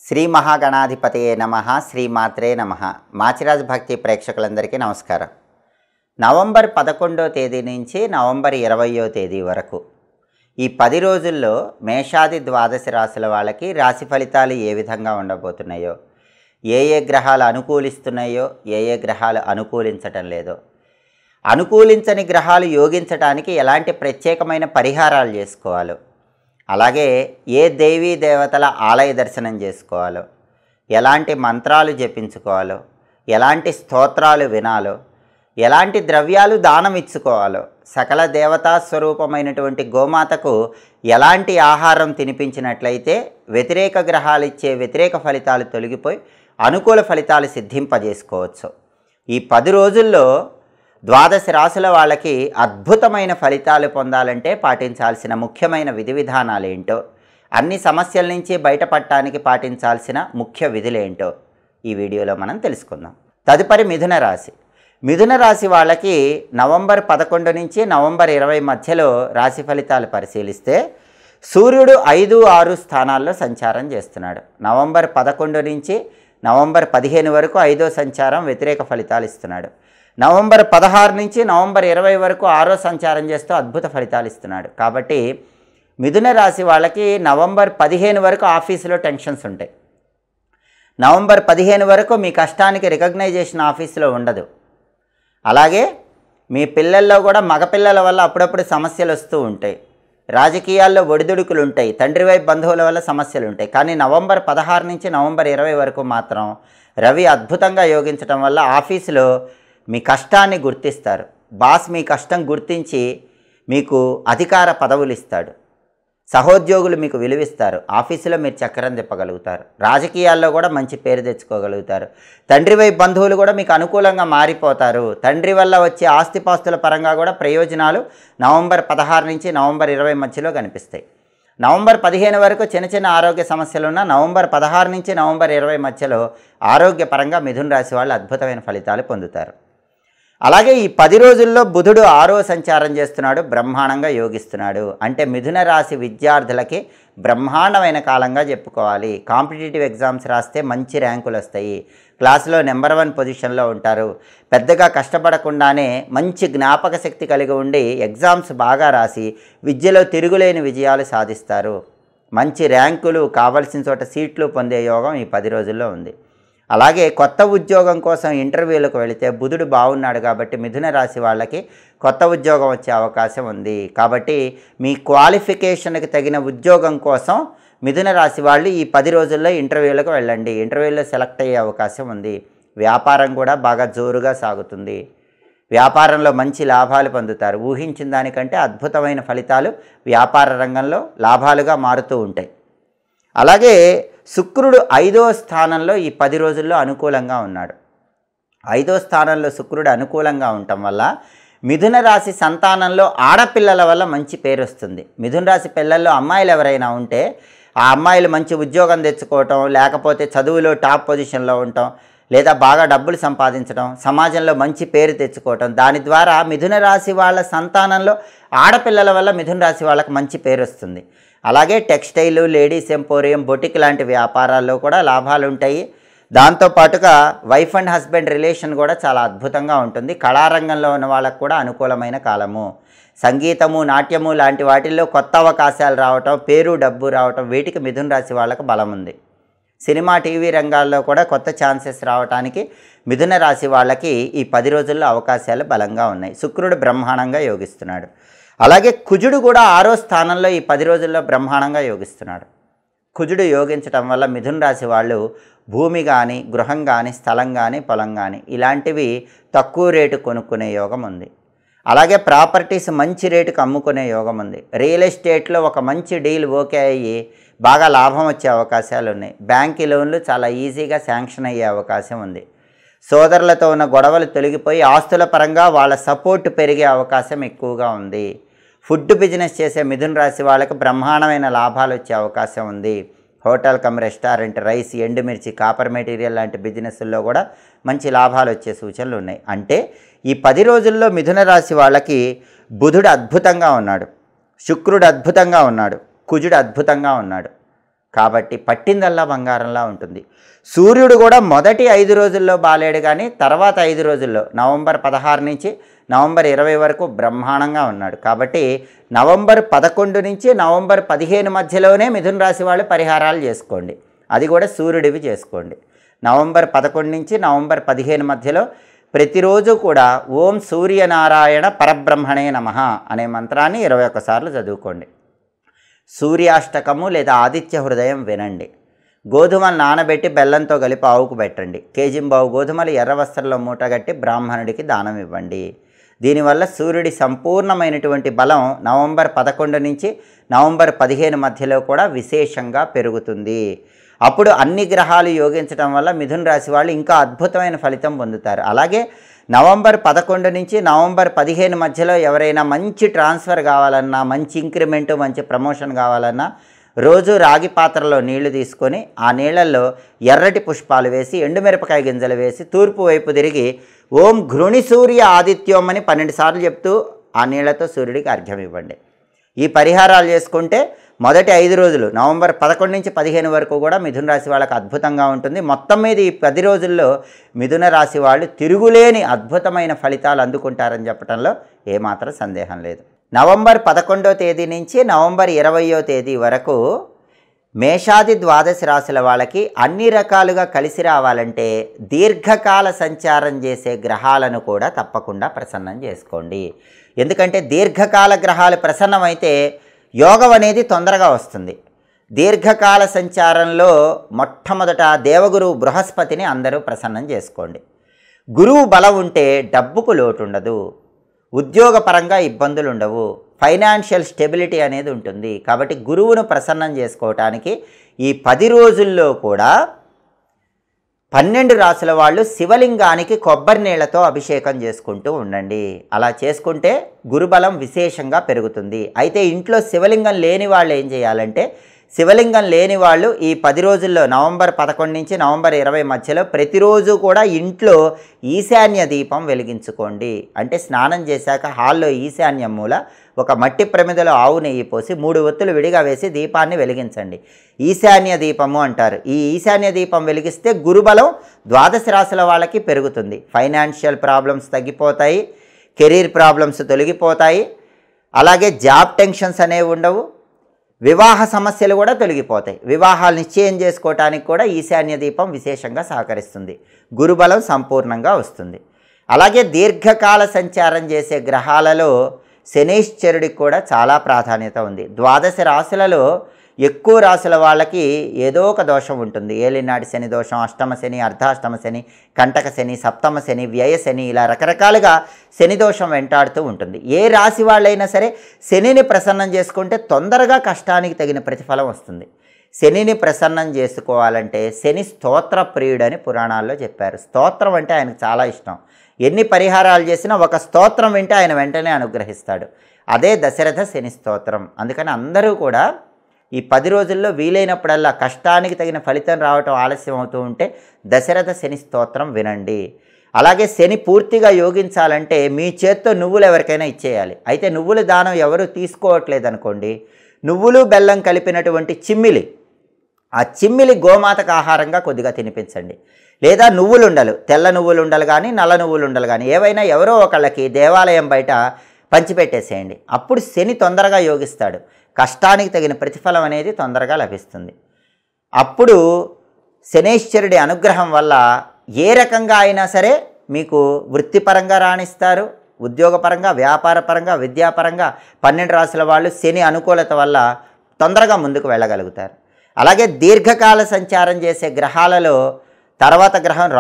శ్రీ మహాగణాధిపతయే నమః శ్రీమాత్రే నమః. మాచిరాజ్ భక్తి ప్రేక్షకులందరికీ నమస్కారం. నవంబర్ 11వ తేదీ నుంచి నవంబర్ 20వ తేదీ వరకు ఈ 10 రోజుల్లో మేషాది ద్వాదశ రాశుల వాళ్ళకి రాశి ఫలితాలు ఏ విధంగా ఉండబోతున్నాయో, ఏ గ్రహాలు అనుకూలిస్తున్నాయో, ఏ గ్రహాలు అనుకూలించటం లేదో, అనుకూలించని గ్రహాలు యోగించడానికి ఎలాంటి ప్రత్యేకమైన పరిహారాలు చేసుకోవాలో, అలాగే ఏ దేవీ దేవతల ఆలయ దర్శనం చేసుకోవాలో, ఎలాంటి మంత్రాలు జపించుకోవాలో, ఎలాంటి స్తోత్రాలు వినాలో, ఎలాంటి ద్రవ్యాలు దానం ఇచ్చుకోవాలో, సకల దేవతా స్వరూపమైనటువంటి గోమాతకు ఎలాంటి ఆహారం తినిపించినట్లయితే వ్యతిరేక గ్రహాలు ఇచ్చే వ్యతిరేక ఫలితాలు తొలగిపోయి అనుకూల ఫలితాలు సిద్ధింపజేసుకోవచ్చు. ఈ 10 రోజుల్లో ద్వాదశ రాశుల వాళ్ళకి అద్భుతమైన ఫలితాలు పొందాలంటే పాటించాల్సిన ముఖ్యమైన విధి విధానాలు ఏంటో, అన్ని సమస్యల నుంచి బయటపడటానికి పాటించాల్సిన ముఖ్య విధులేంటో ఈ వీడియోలో మనం తెలుసుకుందాం. తదుపరి మిథున రాశి. మిథున రాశి వాళ్ళకి నవంబర్ 11 నుంచి నవంబర్ 20 మధ్యలో రాశి ఫలితాలు పరిశీలిస్తే సూర్యుడు 5, 6 స్థానాల్లో సంచారం చేస్తున్నాడు. నవంబర్ 11 నుంచి నవంబర్ 15 వరకు 5వ సంచారం వ్యతిరేక ఫలితాలు ఇస్తున్నాడు. నవంబర్ 16 నుంచి నవంబర్ 20 వరకు 6వ సంచారం చేస్తూ అద్భుత ఫలితాలు ఇస్తున్నాడు. కాబట్టి మిథున రాశి వాళ్ళకి నవంబర్ 15 వరకు ఆఫీసులో టెన్షన్స్ ఉంటాయి. నవంబర్ 15 వరకు మీ కష్టానికి రికగ్నైజేషన్ ఆఫీసులో ఉండదు. అలాగే మీ పిల్లల్లో కూడా మగపిల్లల వల్ల అప్పుడప్పుడు సమస్యలు వస్తూ ఉంటాయి. రాజకీయాల్లో ఒడిదుడుకులు ఉంటాయి. తండ్రి వైపు బంధువుల వల్ల సమస్యలు ఉంటాయి. కానీ నవంబర్ 16 నుంచి నవంబర్ 20 వరకు మాత్రం రవి అద్భుతంగా యోగించడం వల్ల ఆఫీసులో మీ కష్టాన్ని గుర్తిస్తారు. బాస్ మీ కష్టం గుర్తించి మీకు అధికార పదవులు ఇస్తాడు. సహోద్యోగులు మీకు విలువిస్తారు. ఆఫీసులో మీరు చక్రం తిప్పగలుగుతారు. రాజకీయాల్లో కూడా మంచి పేరు తెచ్చుకోగలుగుతారు. తండ్రి వైపు బంధువులు కూడా మీకు అనుకూలంగా మారిపోతారు. తండ్రి వల్ల వచ్చే ఆస్తిపాస్తుల పరంగా కూడా ప్రయోజనాలు నవంబర్ 16 నుంచి నవంబర్ 20 మధ్యలో కనిపిస్తాయి. నవంబర్ 15 వరకు చిన్న చిన్న ఆరోగ్య సమస్యలు ఉన్న నవంబర్ 16 నుంచి నవంబర్ 20 మధ్యలో ఆరోగ్యపరంగా మిథున రాశి వాళ్ళు అద్భుతమైన ఫలితాలు పొందుతారు. అలాగే ఈ 10 రోజుల్లో బుధుడు 6వ సంచారం చేస్తున్నాడు, బ్రహ్మాండంగా యోగిస్తున్నాడు. అంటే మిథున రాశి విద్యార్థులకి బ్రహ్మాండమైన కాలంగా చెప్పుకోవాలి. కాంపిటేటివ్ ఎగ్జామ్స్ రాస్తే మంచి ర్యాంకులు వస్తాయి. క్లాసులో నెంబర్ 1 పొజిషన్లో ఉంటారు. పెద్దగా కష్టపడకుండానే మంచి జ్ఞాపక శక్తి కలిగి ఉండి ఎగ్జామ్స్ బాగా రాసి విద్యలో తిరుగులేని విజయాలు సాధిస్తారు. మంచి ర్యాంకులు, కావలసిన చోట సీట్లు పొందే యోగం ఈ 10 రోజుల్లో ఉంది. అలాగే కొత్త ఉద్యోగం కోసం ఇంటర్వ్యూలకు వెళితే బుధుడు బాగున్నాడు కాబట్టి మిథున రాశి వాళ్ళకి కొత్త ఉద్యోగం వచ్చే అవకాశం ఉంది. కాబట్టి మీ క్వాలిఫికేషన్కి తగిన ఉద్యోగం కోసం మిథున రాశి వాళ్ళు ఈ 10 రోజుల్లో ఇంటర్వ్యూలకు వెళ్ళండి. ఇంటర్వ్యూలో సెలెక్ట్ అయ్యే అవకాశం ఉంది. వ్యాపారం కూడా బాగా జోరుగా సాగుతుంది. వ్యాపారంలో మంచి లాభాలు పొందుతారు. ఊహించిన దానికంటే అద్భుతమైన ఫలితాలు వ్యాపార రంగంలో లాభాలుగా మారుతూ ఉంటాయి. అలాగే శుక్రుడు 5వ స్థానంలో ఈ 10 రోజుల్లో అనుకూలంగా ఉన్నాడు. 5వ స్థానంలో శుక్రుడు అనుకూలంగా ఉండటం వల్ల మిథున రాశి సంతానంలో ఆడపిల్లల వల్ల మంచి పేరు వస్తుంది. మిథున రాశి పిల్లల్లో అమ్మాయిలు ఎవరైనా ఉంటే ఆ అమ్మాయిలు మంచి ఉద్యోగం తెచ్చుకోవటం, లేకపోతే చదువులో టాప్ పొజిషన్లో ఉండటం, లేదా బాగా డబ్బులు సంపాదించడం, సమాజంలో మంచి పేరు తెచ్చుకోవటం, దాని ద్వారా మిథున రాశి వాళ్ళ సంతానంలో ఆడపిల్లల వల్ల మిథున రాశి వాళ్ళకి మంచి పేరు వస్తుంది. అలాగే టెక్స్టైలు, లేడీస్ ఎంపోరియం, బొటిక్ లాంటి వ్యాపారాల్లో కూడా లాభాలు ఉంటాయి. దాంతోపాటుగా వైఫ్ అండ్ హస్బెండ్ రిలేషన్ కూడా చాలా అద్భుతంగా ఉంటుంది. కళారంగంలో ఉన్న వాళ్ళకు కూడా అనుకూలమైన కాలము. సంగీతము, నాట్యము లాంటి వాటిల్లో కొత్త అవకాశాలు రావటం, పేరు డబ్బు రావటం, వీటికి మిథున రాశి వాళ్ళకు బలం ఉంది. సినిమా, టీవీ రంగాల్లో కూడా కొత్త ఛాన్సెస్ రావడానికి మిథున రాశి వాళ్ళకి ఈ 10 రోజుల్లో అవకాశాలు బలంగా ఉన్నాయి. శుక్రుడు బ్రహ్మాండంగా యోగిస్తున్నాడు. అలాగే కుజుడు కూడా 6వ స్థానంలో ఈ 10 రోజుల్లో బ్రహ్మాండంగా యోగిస్తున్నాడు. కుజుడు యోగించటం వల్ల మిథున రాశి వాళ్ళు భూమి కానీ, గృహం కానీ, స్థలం కానీ, పొలం కానీ ఇలాంటివి తక్కువ రేటు కొనుక్కునే యోగం ఉంది. అలాగే ప్రాపర్టీస్ మంచి రేటుకు అమ్ముకునే యోగం ఉంది. రియల్ ఎస్టేట్లో ఒక మంచి డీల్ ఓకే అయ్యి బాగా లాభం వచ్చే అవకాశాలు ఉన్నాయి. బ్యాంకు లోన్లు చాలా ఈజీగా శాంక్షన్ అయ్యే అవకాశం ఉంది. సోదరులతో ఉన్న గొడవలు తొలగిపోయి ఆస్తుల పరంగా వాళ్ళ సపోర్ట్ పెరిగే అవకాశం ఎక్కువగా ఉంది. ఫుడ్ బిజినెస్ చేసే మిథున రాశి వాళ్ళకి బ్రహ్మాండమైన లాభాలు వచ్చే అవకాశం ఉంది. హోటల్ కమ్ రెస్టారెంట్, రైస్, ఎండుమిర్చి, కాపర్ మెటీరియల్ లాంటి బిజినెస్ల్లో కూడా మంచి లాభాలు వచ్చే సూచనలు ఉన్నాయి. అంటే ఈ 10 రోజుల్లో మిథున రాశి వాళ్ళకి బుధుడు అద్భుతంగా ఉన్నాడు, శుక్రుడు అద్భుతంగా ఉన్నాడు, కుజుడు అద్భుతంగా ఉన్నాడు. కాబట్టి పట్టిందల్లా బంగారంలా ఉంటుంది. సూర్యుడు కూడా మొదటి 5 రోజుల్లో బాలేడు, కానీ తర్వాత 5 రోజుల్లో నవంబర్ 16 నుంచి నవంబర్ 20 వరకు బ్రహ్మాండంగా ఉన్నాడు. కాబట్టి నవంబర్ 11 నుంచి నవంబర్ 15 మధ్యలోనే మిథున రాశి వాళ్ళు పరిహారాలు చేసుకోండి. అది కూడా సూర్యుడివి చేసుకోండి. నవంబర్ 11 నుంచి నవంబర్ 15 మధ్యలో ప్రతిరోజు కూడా ఓం సూర్యనారాయణ పరబ్రహ్మణే నమః అనే మంత్రాన్ని 21 సార్లు చదువుకోండి. సూర్యాష్టకము లేదా ఆదిత్య హృదయం వినండి. గోధుమలు నానబెట్టి బెల్లంతో కలిపి ఆవుకు పెట్టండి. కేజింబావు గోధుమలు ఎర్ర వస్త్రంలో మూటగట్టి బ్రాహ్మణుడికి దానం ఇవ్వండి. దీనివల్ల సూర్యుడి సంపూర్ణమైనటువంటి బలం నవంబర్ 11 నుంచి నవంబర్ 15 మధ్యలో కూడా విశేషంగా పెరుగుతుంది. అప్పుడు అన్ని గ్రహాలు యోగించడం వల్ల మిథున రాశి వాళ్ళు ఇంకా అద్భుతమైన ఫలితం పొందుతారు. అలాగే నవంబర్ 11 నుంచి నవంబర్ 15 మధ్యలో ఎవరైనా మంచి ట్రాన్స్ఫర్ కావాలన్నా, మంచి ఇంక్రిమెంట్, మంచి ప్రమోషన్ కావాలన్నా రోజు రాగి పాత్రలో నీళ్లు తీసుకొని ఆ నీళ్లలో ఎర్రటి పుష్పాలు వేసి ఎండుమిరపకాయ గింజలు వేసి తూర్పు వైపు తిరిగి ఓం ఘృణి సూర్య ఆదిత్యం అని 12 సార్లు చెప్తూ ఆ నీళ్లతో సూర్యుడికి అర్ఘ్యం ఇవ్వండి. ఈ పరిహారాలు చేసుకుంటే మొదటి 5 రోజులు నవంబర్ 11 నుంచి 15 వరకు కూడా మిథున రాశి వాళ్ళకి అద్భుతంగా ఉంటుంది. మొత్తం మీద ఈ 10 రోజుల్లో మిథున రాశి వాళ్ళు తిరుగులేని అద్భుతమైన ఫలితాలు అందుకుంటారని చెప్పడంలో ఏమాత్రం సందేహం లేదు. నవంబర్ 11వ తేదీ నుంచి నవంబర్ 20వ తేదీ వరకు మేషాది ద్వాదశ రాశుల వాళ్ళకి అన్ని రకాలుగా కలిసి రావాలంటే దీర్ఘకాల సంచారం చేసే గ్రహాలను కూడా తప్పకుండా ప్రసన్నం చేసుకోండి. ఎందుకంటే దీర్ఘకాల గ్రహాలు ప్రసన్నమైతే యోగం అనేది తొందరగా వస్తుంది. దీర్ఘకాల సంచారంలో మొట్టమొదట దేవగురువు బృహస్పతిని అందరూ ప్రసన్నం చేసుకోండి. గురువు బలం ఉంటే డబ్బుకు లోటు ఉండదు, ఉద్యోగపరంగా ఇబ్బందులు ఉండవు, ఫైనాన్షియల్ స్టెబిలిటీ అనేది ఉంటుంది. కాబట్టి గురువును ప్రసన్నం చేసుకోవటానికి ఈ 10 రోజుల్లో కూడా 12 రాసుల వాళ్ళు శివలింగానికి కొబ్బరి నీళ్లతో అభిషేకం చేసుకుంటూ ఉండండి. అలా చేసుకుంటే గురుబలం విశేషంగా పెరుగుతుంది. అయితే ఇంట్లో శివలింగం లేని వాళ్ళు ఏం చేయాలంటే, శివలింగం లేని వాళ్ళు ఈ 10 రోజుల్లో నవంబర్ 11 నుంచి నవంబర్ 20 మధ్యలో ప్రతిరోజు కూడా ఇంట్లో ఈశాన్య దీపం వెలిగించుకోండి. అంటే స్నానం చేశాక హాల్లో ఈశాన్యం మూల ఒక మట్టి ప్రమిదలో ఆవు నెయ్యి పోసి 3 ఒత్తులు విడిగా వేసి దీపాన్ని వెలిగించండి. ఈశాన్య దీపము అంటారు. ఈ ఈశాన్య దీపం వెలిగిస్తే గురుబలం ద్వాదశ రాశుల వాళ్ళకి పెరుగుతుంది. ఫైనాన్షియల్ ప్రాబ్లమ్స్ తగ్గిపోతాయి, కెరీర్ ప్రాబ్లమ్స్ తొలగిపోతాయి, అలాగే జాబ్ టెన్షన్స్ అనేవి ఉండవు, వివాహ సమస్యలు కూడా తొలగిపోతాయి. వివాహాలు నిశ్చయం చేసుకోవటానికి కూడా ఈశాన్య దీపం విశేషంగా సహకరిస్తుంది. గురుబలం సంపూర్ణంగా వస్తుంది. అలాగే దీర్ఘకాల సంచారం చేసే గ్రహాలలో శనీశ్వరుడికి కూడా చాలా ప్రాధాన్యత ఉంది. ద్వాదశ రాశులలో ఎక్కువ రాశుల వాళ్ళకి ఏదో ఒక దోషం ఉంటుంది. ఏలినాటి శని దోషం, అష్టమ శని, అర్ధాష్టమ శని, కంటక శని, సప్తమ శని, వ్యయ శని, ఇలా రకరకాలుగా శని దోషం వెంటాడుతూ ఉంటుంది. ఏ రాశి వాళ్ళైనా సరే శనిని ప్రసన్నం చేసుకుంటే తొందరగా కష్టానికి తగిన ప్రతిఫలం వస్తుంది. శనిని ప్రసన్నం చేసుకోవాలంటే శని స్తోత్ర ప్రియుడని పురాణాల్లో చెప్పారు. స్తోత్రం అంటే ఆయనకు చాలా ఇష్టం. ఎన్ని పరిహారాలు చేసినా ఒక స్తోత్రం వింటే ఆయన వెంటనే అనుగ్రహిస్తాడు. అదే దశరథ శని స్తోత్రం. అందుకని అందరూ కూడా ఈ 10 రోజుల్లో వీలైనప్పుడల్లా కష్టానికి తగిన ఫలితం రావటం ఆలస్యం అవుతూ ఉంటే దశరథ శని స్తోత్రం వినండి. అలాగే శని పూర్తిగా యోగించాలంటే మీ చేత్తో నువ్వులు ఎవరికైనా ఇచ్చేయాలి. అయితే నువ్వుల దానం ఎవరు తీసుకోవట్లేదు అనుకోండి, నువ్వులు బెల్లం కలిపినటువంటి చిమ్మిలి, ఆ చిమ్మిలి గోమాతకు ఆహారంగా కొద్దిగా తినిపించండి. లేదా నువ్వులుండలు, తెల్ల నువ్వులుండలు కానీ నల్ల నువ్వులుండలు కానీ ఏవైనా ఎవరో ఒకళ్ళకి దేవాలయం బయట పంచిపెట్టేసేయండి. అప్పుడు శని తొందరగా యోగిస్తాడు, కష్టానికి తగిన ప్రతిఫలం అనేది తొందరగా లభిస్తుంది. అప్పుడు శనేశ్వరుడి అనుగ్రహం వల్ల ఏ రకంగా అయినా సరే మీకు వృత్తిపరంగా రాణిస్తారు, ఉద్యోగపరంగా, వ్యాపారపరంగా, విద్యాపరంగా 12 రాశుల వాళ్ళు శని అనుకూలత వల్ల తొందరగా ముందుకు వెళ్ళగలుగుతారు. అలాగే దీర్ఘకాల సంచారం చేసే గ్రహాలలో తర్వాత గ్రహం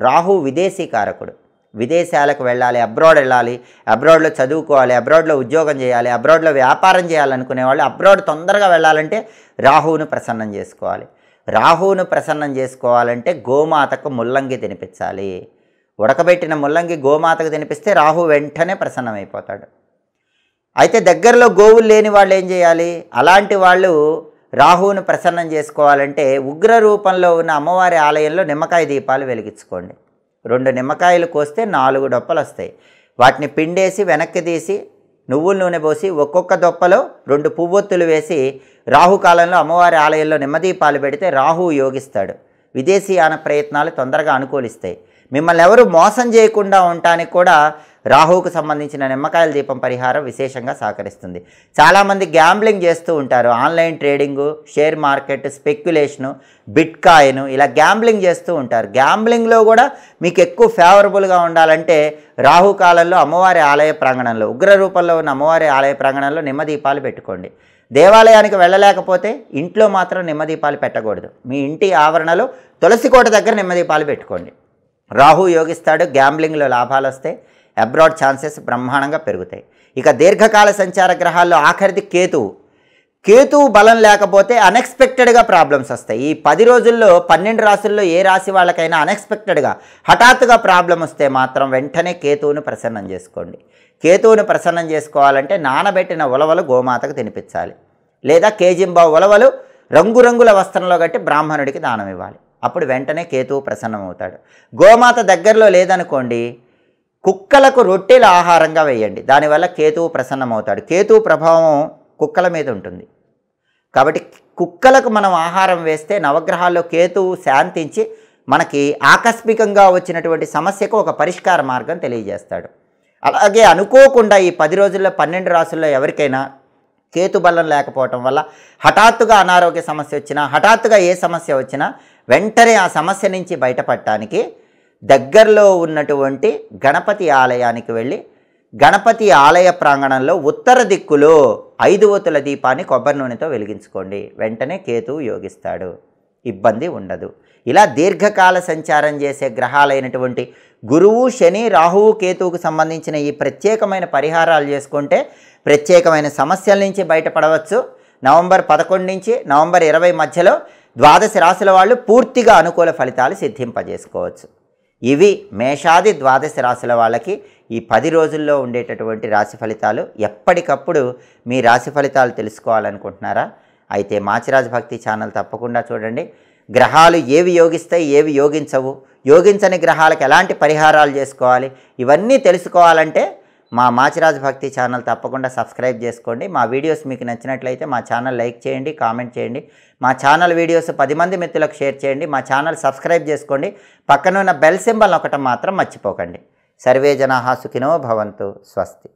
రాహు విదేశీ కారకుడు. విదేశాలకు వెళ్ళాలి, అబ్రాడ్ వెళ్ళాలి, అబ్రాడ్లో చదువుకోవాలి, అబ్రాడ్లో ఉద్యోగం చేయాలి, అబ్రాడ్లో వ్యాపారం చేయాలనుకునే వాళ్ళు అబ్రాడ్ తొందరగా వెళ్ళాలంటే రాహువును ప్రసన్నం చేసుకోవాలి. రాహువును ప్రసన్నం చేసుకోవాలంటే గోమాతకు ముల్లంగి తినిపించాలి. ఉడకబెట్టిన ముల్లంగి గోమాతకు తినిపిస్తే రాహు వెంటనే ప్రసన్నమైపోతాడు. అయితే దగ్గరలో గోవులు లేని వాళ్ళు ఏం చేయాలి? అలాంటి వాళ్ళు రాహువును ప్రసన్నం చేసుకోవాలంటే ఉగ్ర రూపంలో ఉన్న అమ్మవారి ఆలయంలో నిమ్మకాయ దీపాలు వెలిగించుకోండి. 2 నిమ్మకాయలు కోస్తే 4 డొప్పలు వస్తాయి. వాటిని పిండేసి వెనక్కి తీసి నువ్వుల నూనె పోసి ఒక్కొక్క దొప్పలో 2 పువ్వొత్తులు వేసి రాహుకాలంలో అమ్మవారి ఆలయంలో నెమ్మదీపాలు పెడితే రాహువు యోగిస్తాడు. విదేశీయాన ప్రయత్నాలు తొందరగా అనుకూలిస్తాయి. మిమ్మల్ని ఎవరు మోసం చేయకుండా ఉండటానికి కూడా రాహువుకు సంబంధించిన నిమ్మకాయల దీపం పరిహారం విశేషంగా సహకరిస్తుంది. చాలామంది గ్యాంబ్లింగ్ చేస్తూ ఉంటారు. Online trading, share market, speculation, bit coin ఇలా గ్యాంబ్లింగ్ చేస్తూ ఉంటారు. గ్యాంబ్లింగ్లో కూడా మీకు ఎక్కువ ఫేవరబుల్గా ఉండాలంటే రాహుకాలంలో అమ్మవారి ఆలయ ప్రాంగణంలో, ఉగ్ర రూపంలో ఉన్న అమ్మవారి ఆలయ ప్రాంగణంలో నిమ్మదీపాలు పెట్టుకోండి. దేవాలయానికి వెళ్ళలేకపోతే ఇంట్లో మాత్రం నిమ్మదీపాలు పెట్టకూడదు. మీ ఇంటి ఆవరణలో తులసి కోట దగ్గర నిమ్మదీపాలు పెట్టుకోండి. రాహు యోగిస్తాడు. గ్యాంబ్లింగ్లో లాభాలు వస్తాయి. అబ్రాడ్ ఛాన్సెస్ బ్రహ్మాండంగా పెరుగుతాయి. ఇక దీర్ఘకాల సంచార గ్రహాల్లో ఆఖరిది కేతువు. కేతువు బలం లేకపోతే అన్ఎక్స్పెక్టెడ్గా ప్రాబ్లమ్స్ వస్తాయి. ఈ 10 రోజుల్లో 12 రాశుల్లో ఏ రాశి వాళ్ళకైనా అన్ఎక్స్పెక్టెడ్గా హఠాత్తుగా ప్రాబ్లం వస్తే మాత్రం వెంటనే కేతువును ప్రసన్నం చేసుకోండి. కేతువును ప్రసన్నం చేసుకోవాలంటే నానబెట్టిన ఉలవలు గోమాతకు తినిపించాలి. లేదా కేజింబావు ఉలవలు రంగురంగుల వస్త్రంలో కట్టి బ్రాహ్మణుడికి దానం ఇవ్వాలి. అప్పుడు వెంటనే కేతువు ప్రసన్నమవుతాడు. గోమాత దగ్గరలో లేదనుకోండి, కుక్కలకు రొట్టెలు ఆహారంగా వేయండి. దానివల్ల కేతువు ప్రసన్నమవుతాడు. కేతువు ప్రభావం కుక్కల మీద ఉంటుంది కాబట్టి కుక్కలకు మనం ఆహారం వేస్తే నవగ్రహాల్లో కేతువు శాంతించి మనకి ఆకస్మికంగా వచ్చినటువంటి సమస్యకు ఒక పరిష్కార మార్గం తెలియజేస్తాడు. అలాగే అనుకోకుండా ఈ 10 రోజుల్లో 12 రాశుల్లో ఎవరికైనా కేతు బలం లేకపోవటం వల్ల హఠాత్తుగా అనారోగ్య సమస్య వచ్చినా, హఠాత్తుగా ఏ సమస్య వచ్చినా వెంటనే ఆ సమస్య నుంచి బయటపడటానికి దగ్గరలో ఉన్నటువంటి గణపతి ఆలయానికి వెళ్ళి గణపతి ఆలయ ప్రాంగణంలో ఉత్తర దిక్కులో 5 ఒత్తుల దీపాన్ని కొబ్బరి నూనెతో వెలిగించుకోండి. వెంటనే కేతువు యోగిస్తాడు. ఇబ్బంది ఉండదు. ఇలా దీర్ఘకాల సంచారం చేసే గ్రహాలైనటువంటి గురువు, శని, రాహువు, కేతువుకు సంబంధించిన ఈ ప్రత్యేకమైన పరిహారాలు చేసుకుంటే ప్రత్యేకమైన సమస్యల నుంచి బయటపడవచ్చు. నవంబర్ 11 నుంచి నవంబర్ 20 మధ్యలో 12 రాశుల వాళ్ళు పూర్తిగా అనుకూల ఫలితాలు సిద్ధింపజేసుకోవచ్చు. ఇవి మేషాది 12 రాశుల వాళ్ళకి ఈ 10 రోజుల్లో ఉండేటటువంటి రాశి ఫలితాలు. ఎప్పటికప్పుడు మీ రాశి ఫలితాలు తెలుసుకోవాలనుకుంటున్నారా? అయితే మాచిరాజ్ భక్తి ఛానల్ తప్పకుండా చూడండి. గ్రహాలు ఏవి యోగిస్తాయి, ఏవి యోగించవు, యోగించని గ్రహాలకు ఎలాంటి పరిహారాలు చేసుకోవాలి, ఇవన్నీ తెలుసుకోవాలంటే మా మాచిరాజ్ భక్తి ఛానల్ తప్పకుండా సబ్స్క్రైబ్ చేసుకోండి. మా వీడియోస్ మీకు నచ్చినట్లయితే మా ఛానల్ లైక్ చేయండి, కామెంట్ చేయండి. మా ఛానల్ వీడియోస్ 10 మంది మిత్రులకు షేర్ చేయండి. మా ఛానల్ సబ్స్క్రైబ్ చేసుకోండి. పక్కన ఉన్న బెల్ సింబల్ నొక్కటం మాత్రం మర్చిపోకండి. సర్వే జనాః సుఖినో భవంతు. స్వస్తి.